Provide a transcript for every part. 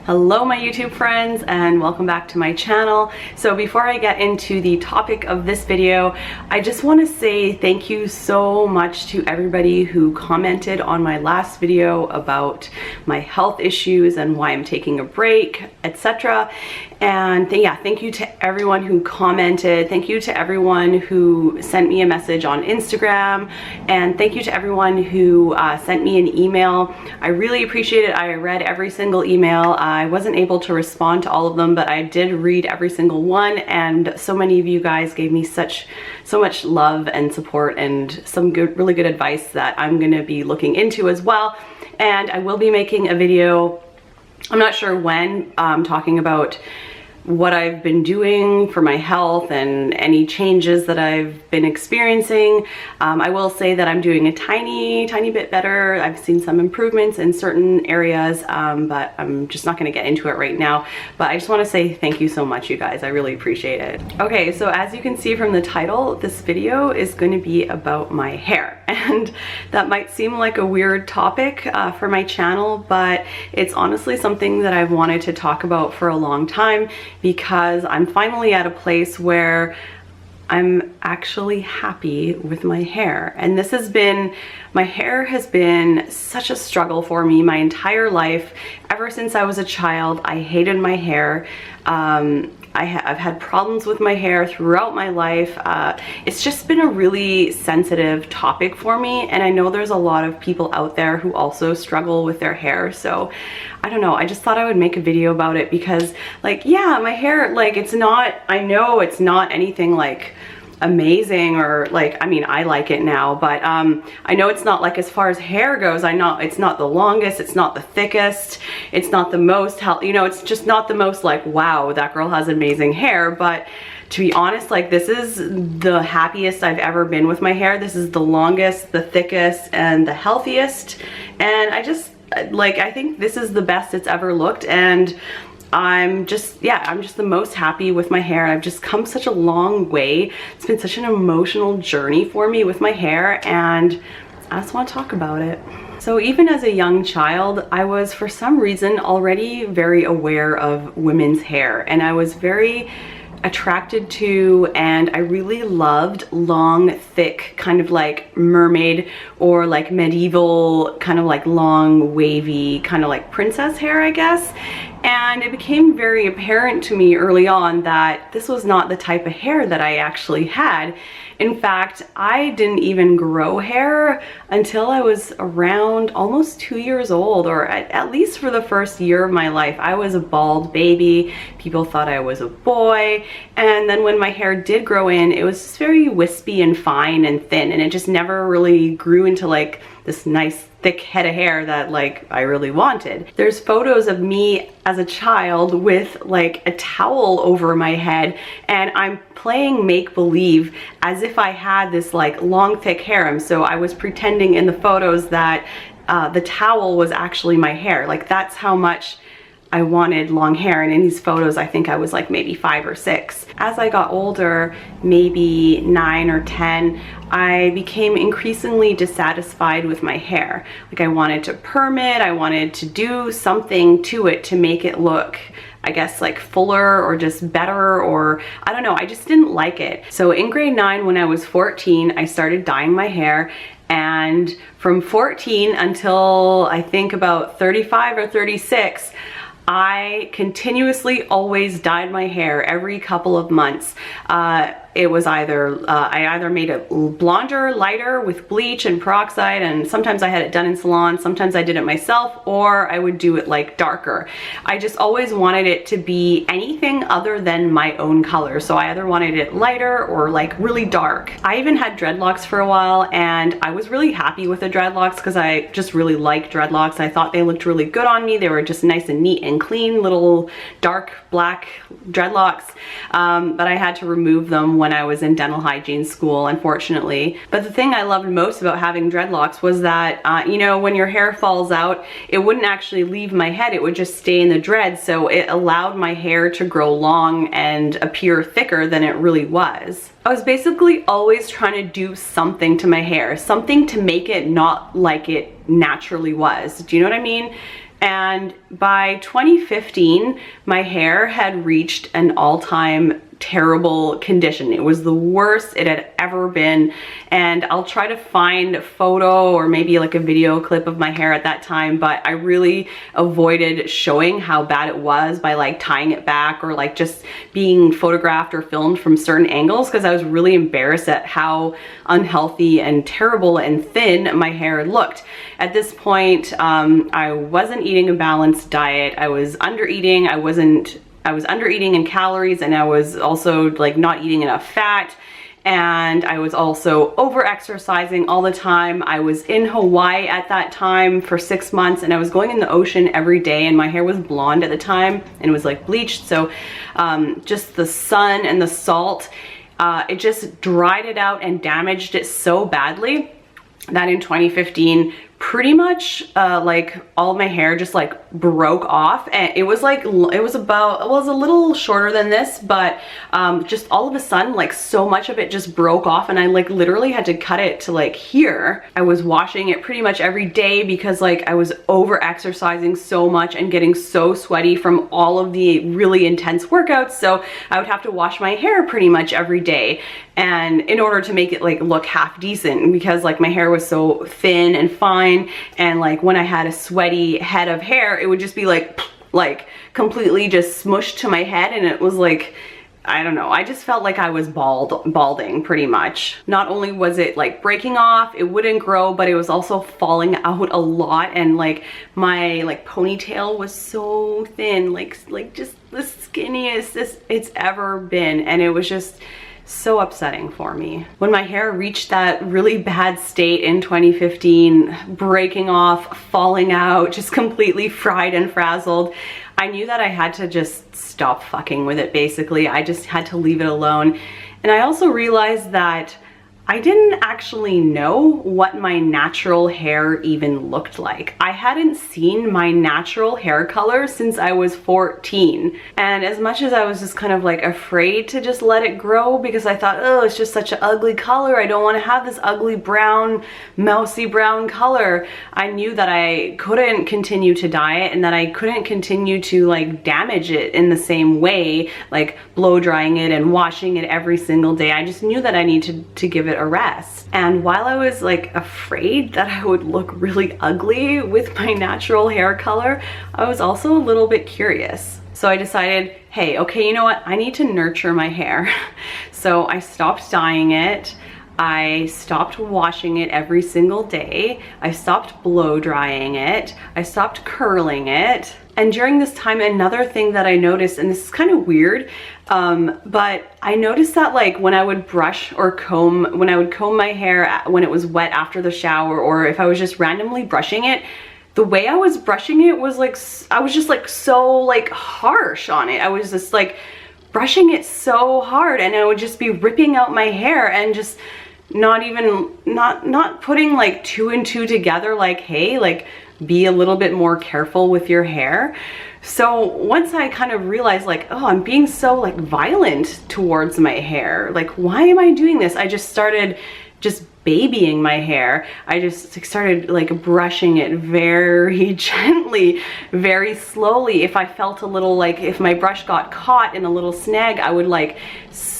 Hello my YouTube friends and welcome back to my channel. So before I get into the topic of this video, I just want to say thank you so much to everybody who commented on my last video about my health issues and why I'm taking a break, etc. And thank you to everyone who commented. Thank you to everyone who sent me a message on Instagram, and thank you to everyone who sent me an email. I really appreciate it. I read every single email. I wasn't able to respond to all of them, but I did read every single one, and so many of you guys gave me so much love and support and some really good advice that I'm gonna be looking into as well. And I will be making a video, I'm not sure when, talking about what I've been doing for my health and any changes that I've been experiencing. I will say that I'm doing a tiny bit better. I've seen some improvements in certain areas, but I'm just not gonna get into it right now. But I just wanna say thank you so much, you guys. I really appreciate it. Okay, so as you can see from the title, this video is gonna be about my hair. And that might seem like a weird topic for my channel, but it's honestly something that I've wanted to talk about for a long time, because I'm finally at a place where I'm actually happy with my hair. And my hair has been such a struggle for me my entire life. Ever since I was a child, I hated my hair. I've had problems with my hair throughout my life. It's just been a really sensitive topic for me, and I know there's a lot of people out there who also struggle with their hair. So I don't know, I just thought I would make a video about it because, like, yeah, my hair, like, I know it's not anything like amazing, or like, I mean, I like it now, but I know it's not, like, as far as hair goes, I know it's not the longest, it's not the thickest, it's not the most it's just not the most like, wow, that girl has amazing hair. But to be honest, like, this is the happiest I've ever been with my hair. This is the longest, the thickest, and the healthiest, and I think this is the best it's ever looked. And I'm just the most happy with my hair. I've just come such a long way. It's been such an emotional journey for me with my hair, and I just want to talk about it. So even as a young child, I was for some reason already very aware of women's hair, and I was very attracted to, and I really loved long, thick, kind of like mermaid or like medieval, kind of like long, wavy, kind of like princess hair, I guess. And it became very apparent to me early on that this was not the type of hair that I actually had. In fact, I didn't even grow hair until I was around almost 2 years old, or at least for the first year of my life. I was a bald baby. People thought I was a boy. And then when my hair did grow in, it was just very wispy and fine and thin, and it just never really grew into like this nice thick head of hair that like I really wanted. There's photos of me as a child with like a towel over my head, and I'm playing make-believe as if I had this like long thick hair. So I was pretending in the photos that the towel was actually my hair. Like, that's how much I wanted long hair. And in these photos, I think I was like maybe 5 or 6. As I got older, maybe 9 or 10, I became increasingly dissatisfied with my hair. Like, I wanted to perm it, I wanted to do something to it to make it look, I guess, like fuller or just better, or I don't know, I just didn't like it. So in grade 9, when I was 14, I started dyeing my hair. And from 14 until I think about 35 or 36, I continuously always dyed my hair every couple of months. It was either, I either made it blonder, lighter with bleach and peroxide, and sometimes I had it done in salon, sometimes I did it myself, or I would do it like darker. I just always wanted it to be anything other than my own color. So I either wanted it lighter or like really dark. I even had dreadlocks for a while, and I was really happy with the dreadlocks because I just really liked dreadlocks. I thought they looked really good on me. They were just nice and neat and clean, little dark black dreadlocks. But I had to remove them when I was in dental hygiene school, unfortunately. But the thing I loved most about having dreadlocks was that, when your hair falls out, it wouldn't actually leave my head, it would just stay in the dreads. So it allowed my hair to grow long and appear thicker than it really was. I was basically always trying to do something to my hair, something to make it not like it naturally was. Do you know what I mean? And by 2015, my hair had reached an all-time terrible condition. It was the worst it had ever been, and I'll try to find a photo or maybe like a video clip of my hair at that time, but I really avoided showing how bad it was by like tying it back or like just being photographed or filmed from certain angles, because I was really embarrassed at how unhealthy and terrible and thin my hair looked. At this point, I wasn't eating a balanced diet. I was under eating. I was under eating in calories, and I was also like not eating enough fat, and I was also over exercising all the time. I was in Hawaii at that time for 6 months, and I was going in the ocean every day, and my hair was blonde at the time and it was like bleached. So just the sun and the salt, it just dried it out and damaged it so badly that in 2015 pretty much like all of my hair just like broke off, and it was like, it was a little shorter than this, but just all of a sudden like so much of it just broke off, and I like literally had to cut it to like here. I was washing it pretty much every day because like I was over exercising so much and getting so sweaty from all of the really intense workouts, so I would have to wash my hair pretty much every day, and in order to make it like look half decent, because like my hair was so thin and fine, and like when I had a sweaty head of hair, it would just be like completely just smushed to my head, and it was like, I don't know, I just felt like I was balding pretty much. Not only was it like breaking off, it wouldn't grow, but it was also falling out a lot, and like my like ponytail was so thin, like just the skinniest it's ever been, and it was just so upsetting for me. When my hair reached that really bad state in 2015, breaking off, falling out, just completely fried and frazzled, I knew that I had to just stop fucking with it, basically. I just had to leave it alone. And I also realized that I didn't actually know what my natural hair even looked like. I hadn't seen my natural hair color since I was 14. And as much as I was just kind of like afraid to just let it grow, because I thought, oh, it's just such an ugly color, I don't want to have this ugly brown, mousy brown color, I knew that I couldn't continue to dye it, and that I couldn't continue to like damage it in the same way, like blow drying it and washing it every single day. I just knew that I needed to give it a rest. And while I was like afraid that I would look really ugly with my natural hair color, I was also a little bit curious. So I decided, hey, okay, you know what? I need to nurture my hair. So I stopped dyeing it. I stopped washing it every single day. I stopped blow drying it. I stopped curling it. And during this time, another thing that I noticed, and this is kind of weird, but I noticed that like when I would brush or comb, when I would comb my hair when it was wet after the shower, or if I was just randomly brushing it, the way I was brushing it was like, I was just like so like harsh on it. I was just like brushing it so hard, and I would just be ripping out my hair and just not putting like two and two together, like, hey, like be a little bit more careful with your hair. So once I kind of realized like, oh, I'm being so like violent towards my hair, like why am I doing this? I just started just babying my hair. I just started like brushing it very gently, very slowly. If I felt a little, like if my brush got caught in a little snag, I would like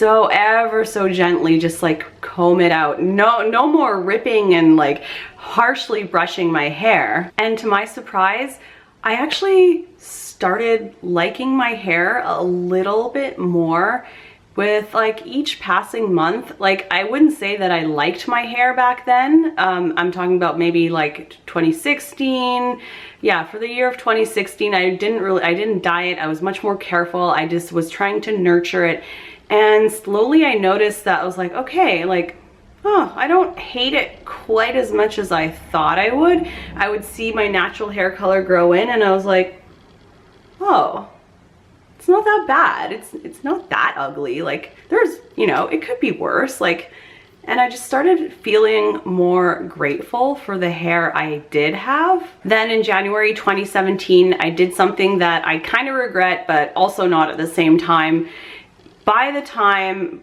ever so gently just like comb it out. No more ripping and like harshly brushing my hair. And to my surprise, I actually started liking my hair a little bit more with like each passing month. Like I wouldn't say that I liked my hair back then. I'm talking about maybe like 2016. Yeah, for the year of 2016, I didn't dye it. I was much more careful. I just was trying to nurture it. And slowly I noticed that I was like, okay, like, oh, I don't hate it quite as much as I thought I would. I would see my natural hair color grow in, and I was like, oh, it's not that bad. It's not that ugly. Like there's, you know, it could be worse. Like, and I just started feeling more grateful for the hair I did have. Then in January 2017, I did something that I kind of regret, but also not at the same time. By the time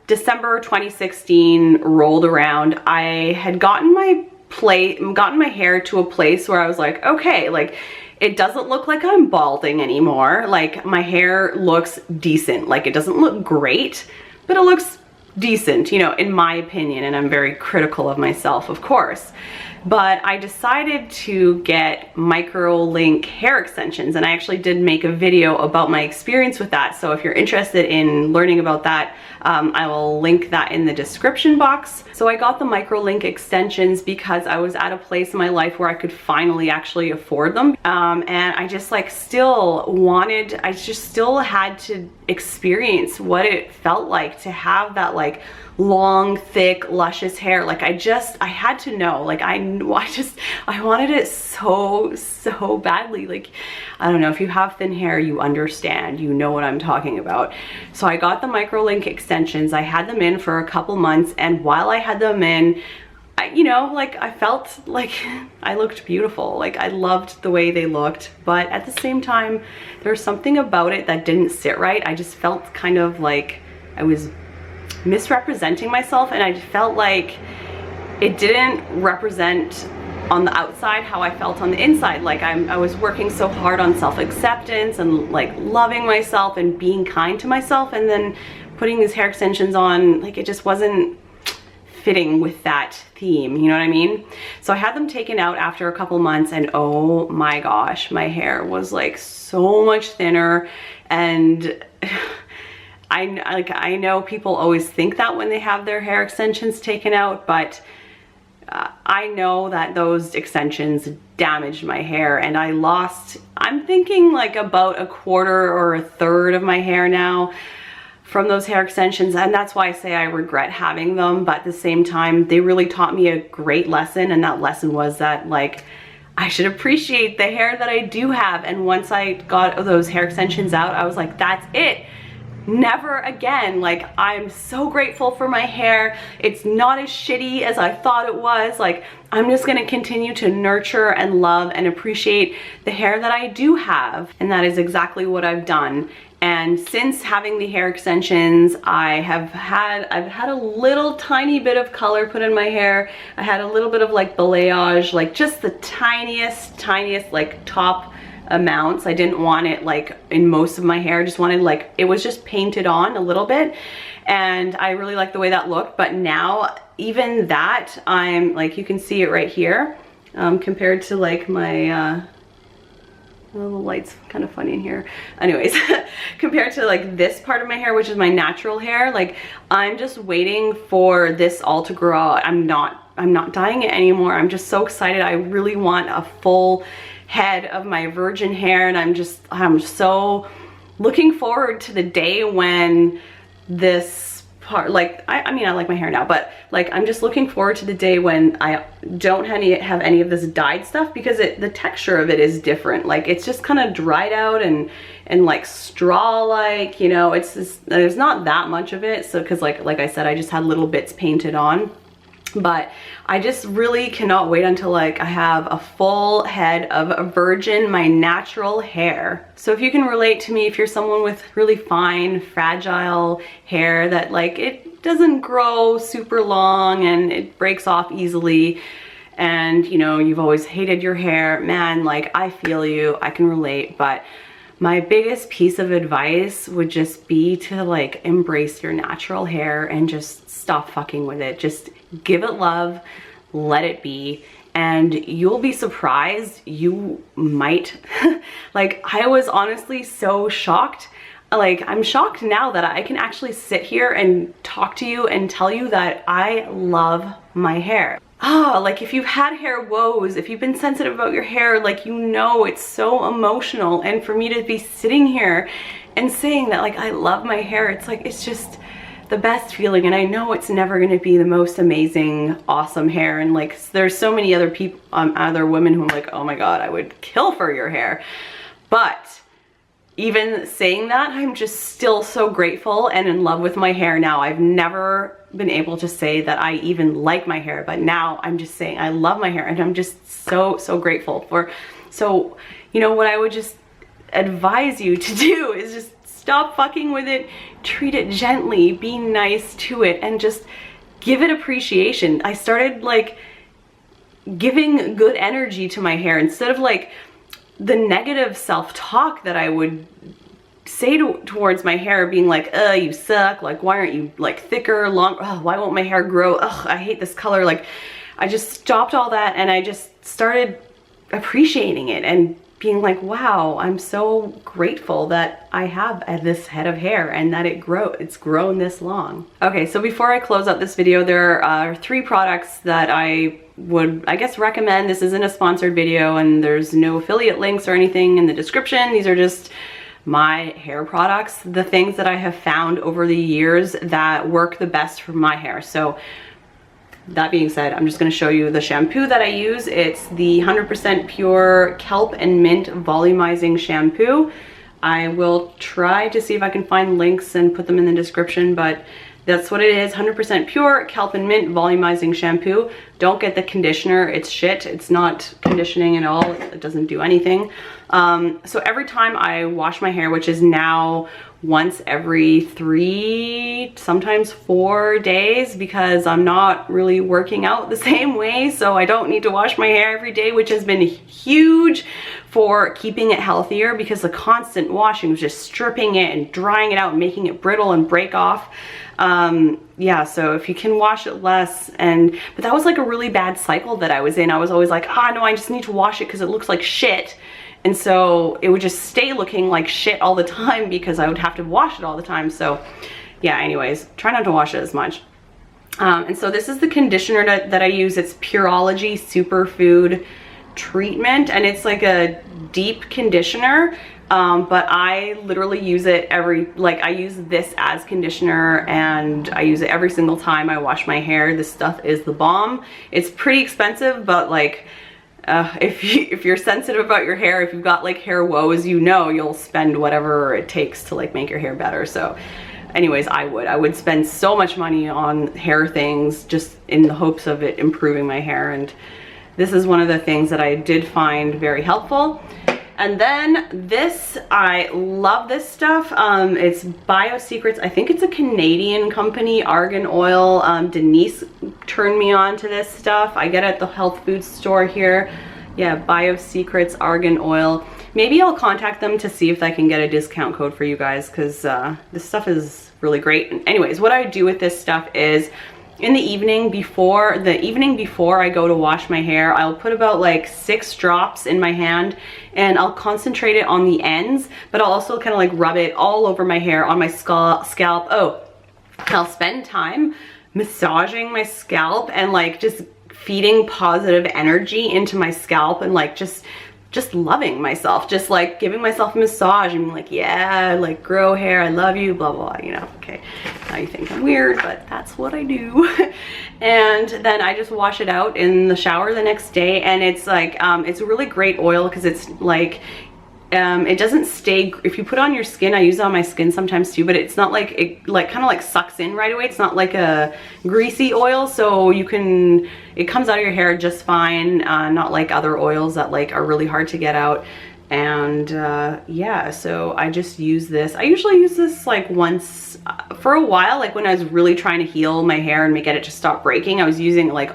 December 2016 rolled around, I had gotten my gotten my hair to a place where I was like, okay, like it doesn't look like I'm balding anymore. Like my hair looks decent. Like it doesn't look great, but it looks decent, you know, in my opinion, and I'm very critical of myself, of course. But I decided to get micro link hair extensions, and I actually did make a video about my experience with that. So if you're interested in learning about that, I will link that in the description box. So I got the micro link extensions because I was at a place in my life where I could finally actually afford them. And I just like I just still had to experience what it felt like to have that like long, thick, luscious hair. Like I had to know, like I wanted it so badly. Like, I don't know, if you have thin hair, you understand, you know what I'm talking about. So I got the micro link extensions. I had them in for a couple months, and while I had them in, I felt like I looked beautiful. Like I loved the way they looked, but at the same time, there was something about it that didn't sit right. I just felt kind of like I was misrepresenting myself, and I felt like it didn't represent on the outside how I felt on the inside. Like I was working so hard on self-acceptance and like loving myself and being kind to myself, and then putting these hair extensions on, like it just wasn't fitting with that theme, you know what I mean? So I had them taken out after a couple months, and oh my gosh, my hair was like so much thinner. And I know people always think that when they have their hair extensions taken out, but I know that those extensions damaged my hair, and I lost, I'm thinking like about a quarter or a third of my hair now from those hair extensions. And that's why I say I regret having them, but at the same time, they really taught me a great lesson. And that lesson was that like I should appreciate the hair that I do have. And once I got those hair extensions out, I was like, that's it. Never again. Like I'm so grateful for my hair. It's not as shitty as I thought it was. Like I'm just gonna continue to nurture and love and appreciate the hair that I do have. And that is exactly what I've done. And since having the hair extensions, I've had a little tiny bit of color put in my hair. I had a little bit of like balayage, like just the tiniest like top amounts. I didn't want it like in most of my hair. I just wanted like, it was just painted on a little bit, and I really like the way that looked. But now even that, I'm like, you can see it right here, compared to like my well, the light's kind of funny in here. Anyways, compared to like this part of my hair, which is my natural hair, like I'm just waiting for this all to grow out. I'm not dyeing it anymore. I'm just so excited. I really want a full head of my virgin hair, and I'm so looking forward to the day when this part, like I mean I like my hair now, but like I'm just looking forward to the day when I don't have any of this dyed stuff, because the texture of it is different. Like it's just kind of dried out and like straw like, you know, it's just, there's not that much of it. So because like I said, I just had little bits painted on. But I just really cannot wait until like I have a full head of a virgin, my natural hair. So if you can relate to me, if you're someone with really fine, fragile hair that like it doesn't grow super long and it breaks off easily, and you know, you've always hated your hair, man, like I feel you, I can relate. But my biggest piece of advice would just be to like embrace your natural hair and just stop fucking with it. Just give it love, let it be, and you'll be surprised. You might like, I was honestly so shocked. Like I'm shocked now that I can actually sit here and talk to you and tell you that I love my hair. Like if you've had hair woes, if you've been sensitive about your hair, like, you know, it's so emotional. And for me to be sitting here and saying that like I love my hair, it's like, it's just the best feeling. And I know it's never going to be the most amazing, awesome hair. And like, there's so many other people, other women who I'm like, oh my God, I would kill for your hair. But even saying that, I'm just still so grateful and in love with my hair now. I've never been able to say that I even like my hair, but now I'm just saying I love my hair, and I'm just so grateful for. So, you know, what I would just advise you to do is just stop fucking with it, treat it gently, be nice to it, and just give it appreciation. I started like giving good energy to my hair instead of like the negative self-talk that I would say towards my hair, being like, you suck, like why aren't you like thicker, long, why won't my hair grow, I hate this color. Like I just stopped all that and I just started appreciating it and being like, wow, I'm so grateful that I have this head of hair and that it's grown this long. Okay, so before I close out this video, there are 3 products that I would, I guess, recommend. This isn't a sponsored video and there's no affiliate links or anything in the description. These are just my hair products, the things that I have found over the years that work the best for my hair. So that being said, I'm just going to show you the shampoo that I use. It's the 100% pure kelp and mint volumizing shampoo. I will try to see if I can find links and put them in the description, but that's what it is. 100% pure kelp and mint volumizing shampoo. Don't get the conditioner, it's shit. It's not conditioning at all. It doesn't do anything. So every time I wash my hair, which is now once every 3, sometimes 4 days, because I'm not really working out the same way, so I don't need to wash my hair every day, which has been huge for keeping it healthier, because the constant washing was just stripping it and drying it out and making it brittle and break off. Yeah, so if you can wash it less, but that was like a really bad cycle that I was in. I was always like, no, I just need to wash it because it looks like shit. And so it would just stay looking like shit all the time because I would have to wash it all the time. So yeah, anyways, try not to wash it as much. And so this is the conditioner that I use. It's Pureology Superfood Treatment, and it's like a deep conditioner. But I literally use it I use this as conditioner and I use it every single time I wash my hair. This stuff is the bomb. It's pretty expensive, but like, if you're sensitive about your hair, if you've got like hair woes, you'll spend whatever it takes to like make your hair better. So anyways, I would spend so much money on hair things just in the hopes of it improving my hair. And this is one of the things that I did find very helpful. And then this, I love this stuff. It's Bio Secrets. I think it's a Canadian company, argan oil. Denise turned me on to this stuff. I get it at the health food store here. Yeah, Bio Secrets argan oil. Maybe I'll contact them to see if I can get a discount code for you guys, because this stuff is really great. And anyways, what I do with this stuff is, in the evening before I go to wash my hair, I'll put about like 6 drops in my hand and I'll concentrate it on the ends, but I'll also kind of like rub it all over my hair, on my scalp. Oh, I'll spend time massaging my scalp and like just feeding positive energy into my scalp and like just loving myself, just like giving myself a massage and being like, yeah, like grow hair, I love you, blah, blah, blah, okay. Now you think I'm weird, but that's what I do. And then I just wash it out in the shower the next day. And it's like, it's a really great oil because it's like, it doesn't stay, if you put it on your skin, I use it on my skin sometimes too, but it's not like, it like kind of like sucks in right away. It's not like a greasy oil, so it comes out of your hair just fine, not like other oils that like are really hard to get out. And yeah, so I just use this. I usually use this like once, for a while, like when I was really trying to heal my hair and get it to stop breaking, I was using it like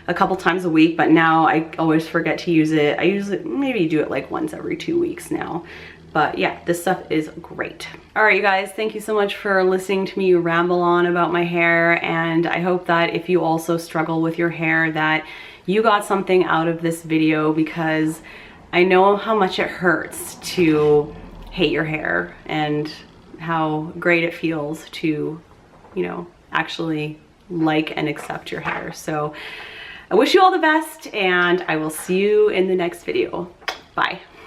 a couple times a week, but now I always forget to use it. I usually maybe do it like once every 2 weeks now. But yeah, this stuff is great. All right, you guys, thank you so much for listening to me ramble on about my hair. And I hope that if you also struggle with your hair, that you got something out of this video, because I know how much it hurts to hate your hair and how great it feels to, actually like and accept your hair. So I wish you all the best, and I will see you in the next video. Bye.